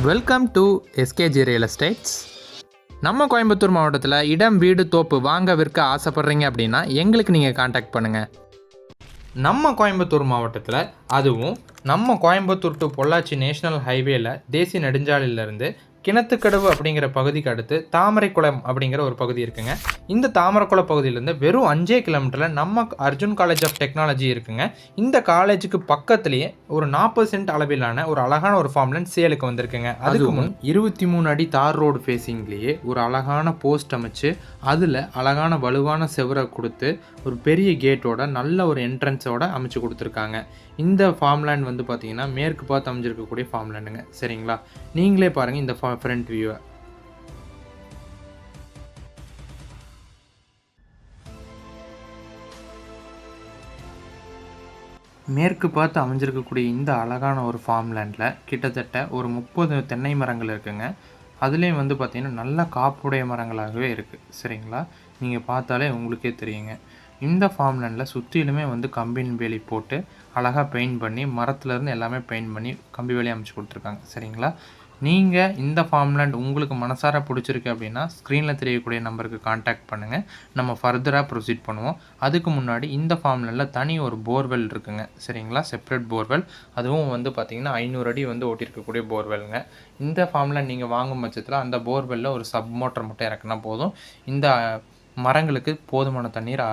Welcome to SKG real estates. நம்ம கோயம்புத்தூர் மாவட்டத்தில் இடம், வீடு, தோப்பு வாங்க விற்க ஆசைப்பட்றீங்க அப்படின்னா எங்களுக்கு நீங்கள் காண்டாக்ட் பண்ணுங்கள். நம்ம கோயம்புத்தூர் மாவட்டத்தில், அதுவும் நம்ம கோயம்புத்தூர் டு பொள்ளாச்சி நேஷனல் ஹைவேல தேசிய நெடுஞ்சாலையிலேருந்து கிணத்துக்கடவு அப்படிங்கிற பகுதிக்கு அடுத்து தாமரைக்குளம் அப்படிங்கிற ஒரு பகுதி இருக்குங்க. இந்த தாமரைக்குளம் பகுதியிலேருந்து வெறும் 5 கிலோமீட்டரில் நம்ம அர்ஜுன் காலேஜ் ஆஃப் டெக்னாலஜி இருக்குங்க. இந்த காலேஜுக்கு பக்கத்துலேயே ஒரு 40 சென்ட் அளவிலான ஒரு அழகான ஒரு ஃபார்ம்லேண்ட் சேலுக்கு வந்திருக்குங்க. அதுவும் 23 அடி தார் ரோடு ஃபேஸிங்லேயே ஒரு அழகான போஸ்ட் அமைச்சு, அதில் அழகான வலுவான செவரை கொடுத்து ஒரு பெரிய கேட்டோட நல்ல ஒரு என்ட்ரன்ஸோட அமைச்சு கொடுத்துருக்காங்க. இந்த ஃபார்ம்லேண்ட் வந்து பார்த்தீங்கன்னா மேற்கு பார்த்து அமைஞ்சிருக்கக்கூடிய ஃபார்ம்லேண்டுங்க. சரிங்களா, நீங்களே பாருங்கள் இந்த ஃப்ரண்ட் வியூவை. மேற்கு பார்த்து அமைஞ்சிருக்கக்கூடிய இந்த அழகான ஒரு ஃபார்ம்லேண்டில் கிட்டத்தட்ட ஒரு 30 தென்னை மரங்கள் இருக்குங்க. அதுலேயும் வந்து பார்த்திங்கன்னா நல்ல காப்புடைய மரங்களாகவே இருக்குது. சரிங்களா, நீங்கள் பார்த்தாலே உங்களுக்கே தெரியுங்க. இந்த ஃபார்ம்லேண்டில் சுற்றிலுமே வந்து கம்பின் வேலி போட்டு அழகாக பெயிண்ட் பண்ணி, மரத்துலேருந்து எல்லாமே பெயிண்ட் பண்ணி கம்பி வேலி அமைச்சு கொடுத்துருக்காங்க. சரிங்களா, நீங்கள் இந்த ஃபார்ம்லேண்ட் உங்களுக்கு மனசார பிடிச்சிருக்கு அப்படின்னா ஸ்க்ரீனில் தெரியக்கூடிய நம்பருக்கு காண்டாக்ட் பண்ணுங்கள். நம்ம ஃபர்தராக ப்ரொசீட் பண்ணுவோம். அதுக்கு முன்னாடி இந்த ஃபார்ம்லேண்டில் தனி ஒரு போர்வெல் இருக்குங்க. சரிங்களா, செப்ரேட் போர்வெல். அதுவும் வந்து பார்த்திங்கன்னா 500 அடி வந்து ஓட்டியிருக்கக்கூடிய போர்வெல்லுங்க. இந்த ஃபார்ம்லேண்ட் நீங்கள் வாங்கும் பட்சத்தில் அந்த போர்வெல்லில் ஒரு சப் மோட்டர் மட்டும் இறக்குனா போதும். இந்த மரங்களுக்கு போதுமான தண்ணீர்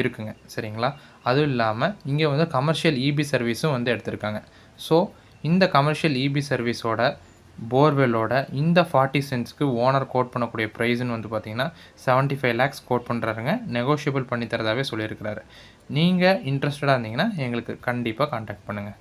இருக்குங்க. சரிங்களா, அதுவும் இல்லாமல் இங்கே வந்து கமர்ஷியல் இபி சர்வீஸும் வந்து எடுத்திருக்காங்க. ஸோ இந்த கமர்ஷியல் இபி சர்வீஸோட போர்வெல்லோட இந்த 40 சென்ட்ஸ்க்கு ஓனர் கோட் பண்ணக்கூடிய ப்ரைஸ்ன்னு வந்து பார்த்திங்கன்னா 75 lakhs கோட் பண்ணுறாருங்க. நெகோஷியபிள் பண்ணி தரதாகவே சொல்லியிருக்கிறாரு. நீங்கள் இன்ட்ரெஸ்டடாக இருந்தீங்கன்னா எங்களுக்கு கண்டிப்பாக காண்டாக்ட் பண்ணுங்கள்.